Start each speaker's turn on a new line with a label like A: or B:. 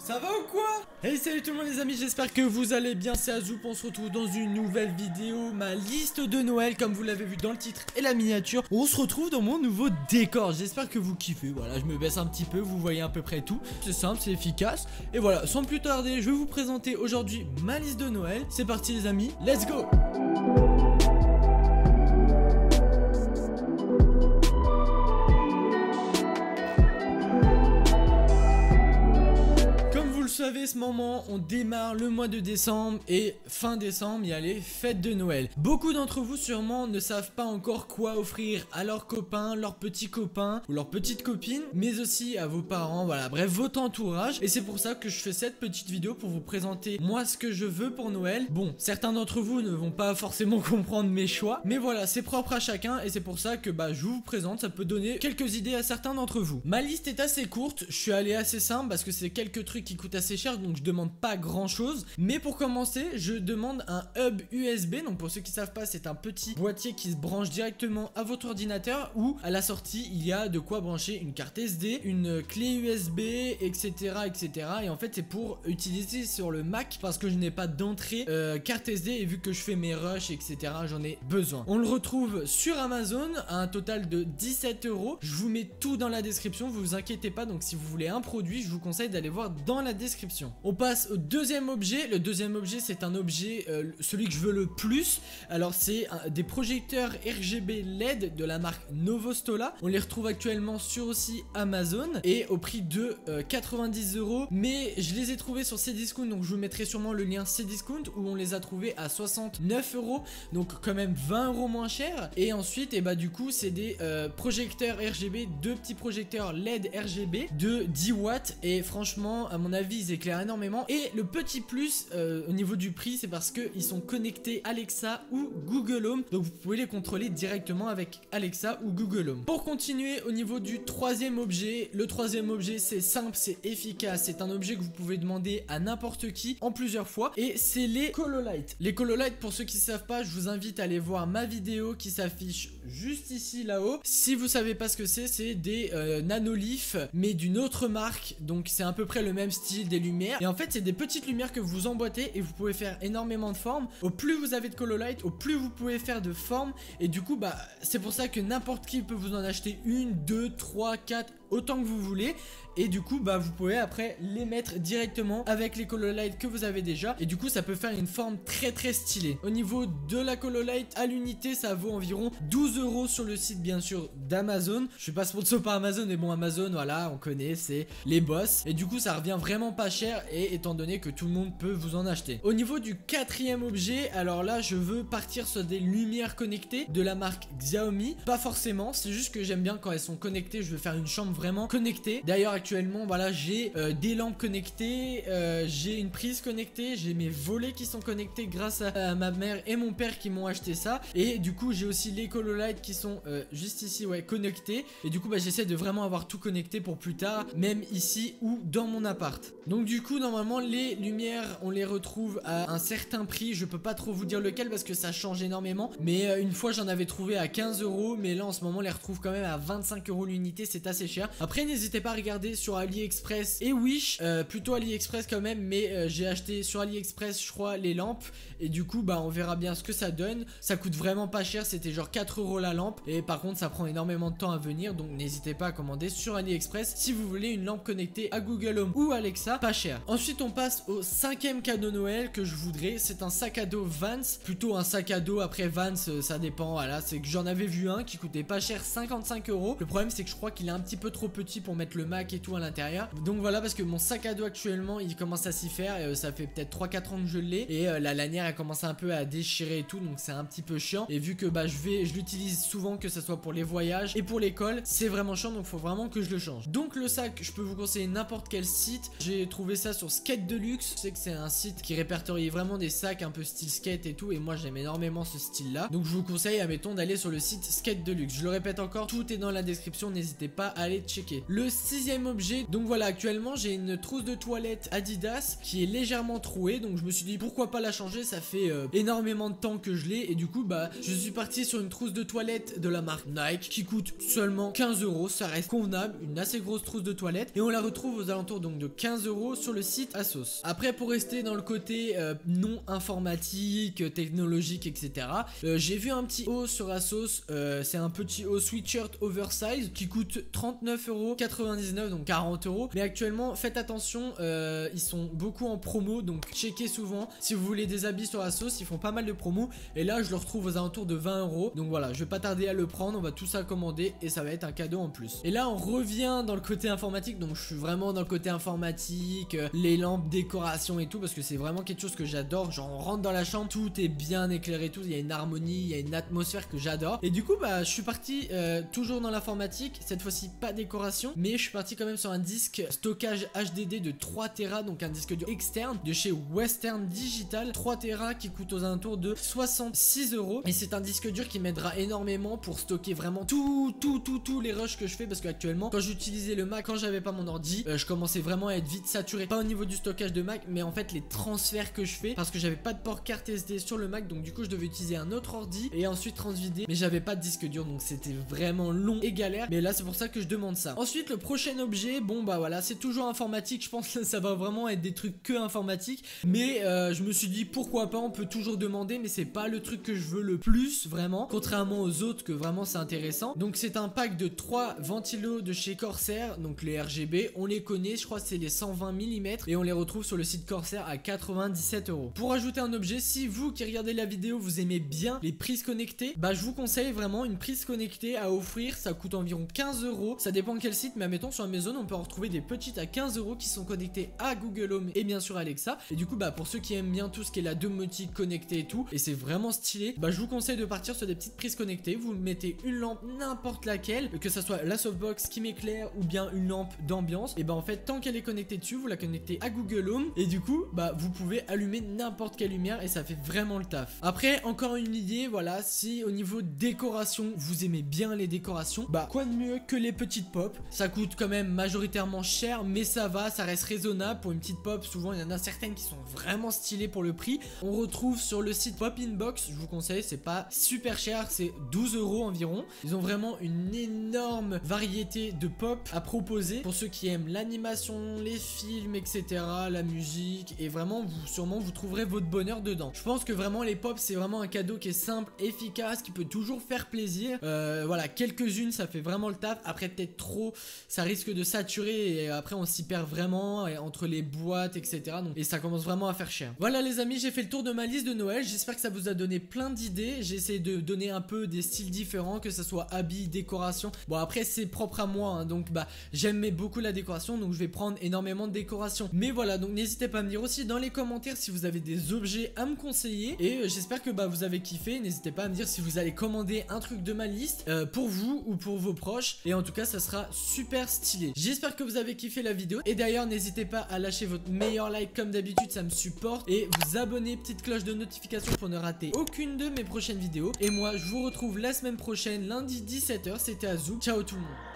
A: Ça va ou quoi? Hey, salut tout le monde les amis, j'espère que vous allez bien, c'est Azoup, on se retrouve dans une nouvelle vidéo, ma liste de Noël, comme vous l'avez vu dans le titre et la miniature. On se retrouve dans mon nouveau décor, j'espère que vous kiffez, voilà, je me baisse un petit peu, vous voyez à peu près tout. C'est simple, c'est efficace, et voilà, sans plus tarder, je vais vous présenter aujourd'hui ma liste de Noël. C'est parti les amis, let's go! Vous savez, ce moment, on démarre le mois de décembre et fin décembre, il y a les fêtes de Noël. Beaucoup d'entre vous sûrement ne savent pas encore quoi offrir à leurs copains, leurs petits copains ou leurs petites copines, mais aussi à vos parents, voilà, bref, votre entourage. Et c'est pour ça que je fais cette petite vidéo pour vous présenter moi ce que je veux pour Noël. Bon, certains d'entre vous ne vont pas forcément comprendre mes choix, mais voilà, c'est propre à chacun et c'est pour ça que je vous présente, ça peut donner quelques idées à certains d'entre vous. Ma liste est assez courte, je suis allé assez simple parce que c'est quelques trucs qui coûtent assez cher, donc je demande pas grand chose, mais pour commencer je demande un hub USB. Donc pour ceux qui savent pas, c'est un petit boîtier qui se branche directement à votre ordinateur, où à la sortie il y a de quoi brancher une carte SD, une clé USB, etc etc. Et en fait c'est pour utiliser sur le Mac parce que je n'ai pas d'entrée carte SD, et vu que je fais mes rushs etc, j'en ai besoin. On le retrouve sur Amazon à un total de 17 €. Je vous mets tout dans la description, vous inquiétez pas. Donc si vous voulez un produit, je vous conseille d'aller voir dans la description. On passe au deuxième objet. Le deuxième objet, c'est un objet, celui que je veux le plus. Alors c'est des projecteurs RGB LED de la marque Novostola. On les retrouve actuellement sur aussi Amazon et au prix de 90 €. Mais je les ai trouvés sur Cdiscount, donc je vous mettrai sûrement le lien Cdiscount, où on les a trouvés à 69 €. Donc quand même 20 € moins cher. Et ensuite, du coup, c'est des projecteurs RGB, deux petits projecteurs LED RGB de 10 watts. Et franchement, à mon avis, ils éclairent énormément. Et le petit plus au niveau du prix, c'est parce qu'ils sont connectés Alexa ou Google Home, donc vous pouvez les contrôler directement avec Alexa ou Google Home. Pour continuer au niveau du troisième objet, le troisième objet, c'est simple, c'est efficace, c'est un objet que vous pouvez demander à n'importe qui en plusieurs fois, et c'est les Cololight. Les Cololight, pour ceux qui ne savent pas, je vous invite à aller voir ma vidéo qui s'affiche juste ici là-haut. Si vous savez pas ce que c'est des nanolith, mais d'une autre marque, donc c'est à peu près le même style, des lumières, et en fait c'est des petites lumières que vous emboîtez et vous pouvez faire énormément de formes. Au plus vous avez de Cololight, au plus vous pouvez faire de formes, et du coup c'est pour ça que n'importe qui peut vous en acheter une, deux, trois, quatre, autant que vous voulez. Et du coup vous pouvez après les mettre directement avec les Cololight que vous avez déjà, et du coup ça peut faire une forme très stylée. Au niveau de la Cololight à l'unité, ça vaut environ 12 € sur le site bien sûr d'Amazon. Je suis pas sponsor par Amazon, mais bon, Amazon, voilà, on connaît, c'est les boss, et du coup ça revient vraiment pas cher, et étant donné que tout le monde peut vous en acheter. Au niveau du quatrième objet, alors là je veux partir sur des lumières connectées de la marque Xiaomi. Pas forcément, c'est juste que j'aime bien quand elles sont connectées. Je veux faire une chambre vraiment connectée. D'ailleurs actuellement voilà, j'ai des lampes connectées, j'ai une prise connectée, j'ai mes volets qui sont connectés grâce à ma mère et mon père qui m'ont acheté ça, et du coup j'ai aussi les Cololight qui sont juste ici, ouais, connectés, et du coup j'essaie de vraiment avoir tout connecté pour plus tard, même ici ou dans mon appart. Donc du coup normalement les lumières on les retrouve à un certain prix, je peux pas trop vous dire lequel parce que ça change énormément, mais une fois j'en avais trouvé à 15 €, mais là en ce moment on les retrouve quand même à 25 € l'unité, c'est assez cher. Après n'hésitez pas à regarder sur AliExpress et Wish, plutôt AliExpress quand même, mais j'ai acheté sur AliExpress je crois les lampes, et du coup on verra bien ce que ça donne. Ça coûte vraiment pas cher, c'était genre 4 € la lampe, et par contre ça prend énormément de temps à venir, donc n'hésitez pas à commander sur AliExpress si vous voulez une lampe connectée à Google Home ou Alexa, pas cher. Ensuite on passe au cinquième cadeau Noël que je voudrais, c'est un sac à dos Vans, plutôt un sac à dos, après Vans ça dépend, voilà, c'est que j'en avais vu un qui coûtait pas cher, 55 €. Le problème c'est que je crois qu'il est un petit peu trop petit pour mettre le Mac et tout à l'intérieur, donc voilà, parce que mon sac à dos actuellement il commence à s'y faire, et ça fait peut-être 3-4 ans que je l'ai, et la lanière elle commence un peu à déchirer et tout, donc c'est un petit peu chiant, et vu que je l'utilise souvent, que ce soit pour les voyages et pour l'école, c'est vraiment chiant, donc faut vraiment que je le change. Donc le sac, je peux vous conseiller n'importe quel site, j'ai trouvé ça sur Skate Deluxe, je sais que c'est un site qui répertorie vraiment des sacs un peu style skate et tout, et moi j'aime énormément ce style là, donc je vous conseille admettons d'aller sur le site Skate Deluxe. Je le répète encore, tout est dans la description, n'hésitez pas à aller checker. Le 6e objet, donc voilà, actuellement j'ai une trousse de toilette Adidas qui est légèrement trouée, donc je me suis dit pourquoi pas la changer, ça fait énormément de temps que je l'ai et du coup bah je suis parti sur une trousse de toilette de la marque Nike qui coûte seulement 15 €, ça reste convenable, une assez grosse trousse de toilette et on la retrouve aux alentours donc de 15 € sur le site ASOS. Après, pour rester dans le côté non informatique, technologique, etc. J'ai vu un petit haut sur ASOS, c'est un petit haut sweatshirt oversize qui coûte 39,99 €, donc 40 €. Mais actuellement, faites attention, ils sont beaucoup en promo, donc checkez souvent. Si vous voulez des habits sur ASOS, ils font pas mal de promos. Et là, je le retrouve aux alentours de 20 €. Donc voilà, je vais pas tarder à le prendre, on va tout ça commander et ça va être un cadeau en plus. Et là, on revient dans le côté informatique, donc je suis vraiment dans le côté informatique, les lampes, décoration et tout, parce que c'est vraiment quelque chose que j'adore. Genre, on rentre dans la chambre, tout est bien éclairé, tout, il y a une harmonie, il y a une atmosphère que j'adore. Et du coup, bah, je suis parti toujours dans l'informatique, cette fois-ci pas décoration, mais je suis parti quand même sur un disque stockage HDD de 3 Tera, donc un disque dur externe de chez Western Digital, 3 Tera qui coûte aux alentours de 66 €. Et c'est un disque dur qui m'aidera énormément pour stocker vraiment tous les rushs que je fais, parce qu'actuellement, quand j'utilisais le Mac, quand j'avais pas mon ordi, je commençais vraiment à être vite saturé, pas au niveau du stockage de Mac, mais en fait les transferts que je fais, parce que j'avais pas de port carte SD sur le Mac, donc du coup je devais utiliser un autre ordi et ensuite transvider, mais j'avais pas de disque dur, donc c'était vraiment long et galère. Mais là c'est pour ça que je demande ça. Ensuite, le prochain objet, bon bah voilà, c'est toujours informatique. Je pense que ça va vraiment être des trucs que informatique, mais je me suis dit pourquoi pas, on peut toujours demander, mais c'est pas le truc que je veux le plus vraiment, contrairement aux autres que vraiment c'est intéressant. Donc c'est un pack de 3 ventilos de chez Corsair, donc les RGB, on les connaît, je crois que c'est les 120 mm et on les retrouve sur le site Corsair à 97 €. Pour ajouter un objet, si vous qui regardez la vidéo vous aimez bien les prises connectées, bah je vous conseille vraiment une prise connectée à offrir. Ça coûte environ 15 €, ça dépend de quel site, mais admettons sur Amazon on peut en retrouver des petites à 15 € qui sont connectées à Google Home et bien sûr Alexa. Et du coup bah pour ceux qui aiment bien tout ce qui est la domotique connectée et tout, et c'est vraiment stylé, bah je vous conseille de partir sur des petites prises connectées. Vous mettez une lampe n'importe laquelle, que ça soit la softbox qui m'éclaire ou bien une lampe d'ambiance, et bah en fait tant qu'elle est connectée dessus, vous la connectez à Google Home et du coup bah vous pouvez allumer n'importe quelle lumière et ça fait vraiment le taf. Après, encore une idée, voilà, si au niveau décoration vous aimez bien les décorations, bah quoi de mieux que les petites pop. Ça coûte quand même majoritairement cher, mais ça va, ça reste raisonnable pour une petite pop. Souvent il y en a certaines qui sont vraiment stylées pour le prix. On retrouve sur le site Pop Inbox, je vous conseille, c'est pas super cher, c'est 12 € environ. Ils ont vraiment une énorme variété de pop à proposer pour ceux qui aiment l'animation, les films, etc., la musique, et vraiment sûrement vous trouverez votre bonheur dedans. Je pense que vraiment les pop c'est vraiment un cadeau qui est simple, efficace, qui peut toujours faire plaisir. Voilà, quelques-unes ça fait vraiment le taf. Après peut-être trop, ça risque de saturer et après on s'y perd vraiment entre les boîtes, etc. Donc, et ça commence vraiment à faire cher. Voilà les amis, j'ai fait le tour de ma liste de Noël. J'espère que ça vous a donné plein d'idées. J'ai essayé de donner un peu des styles différents, que ça soit habits, décoration. Bon après c'est propre à moi, hein, donc bah j'aime beaucoup la décoration, donc je vais prendre énormément de décoration. Mais voilà, donc n'hésitez pas à me dire aussi dans les commentaires si vous avez des objets à me conseiller. Et j'espère que bah vous avez kiffé. N'hésitez pas à me dire si vous allez commander un truc de ma liste pour vous ou pour vos proches. Et en tout cas ça sera super stylé. J'espère que vous avez kiffé la vidéo. Et d'ailleurs n'hésitez pas à lâcher votre meilleur like comme d'habitude, ça me supporte. Et vous abonner, petite cloche de notification pour ne rater aucune de mes prochaines vidéos. Et moi je vous retrouve la semaine prochaine, lundi 17 h. C'était Azou. Ciao tout le monde.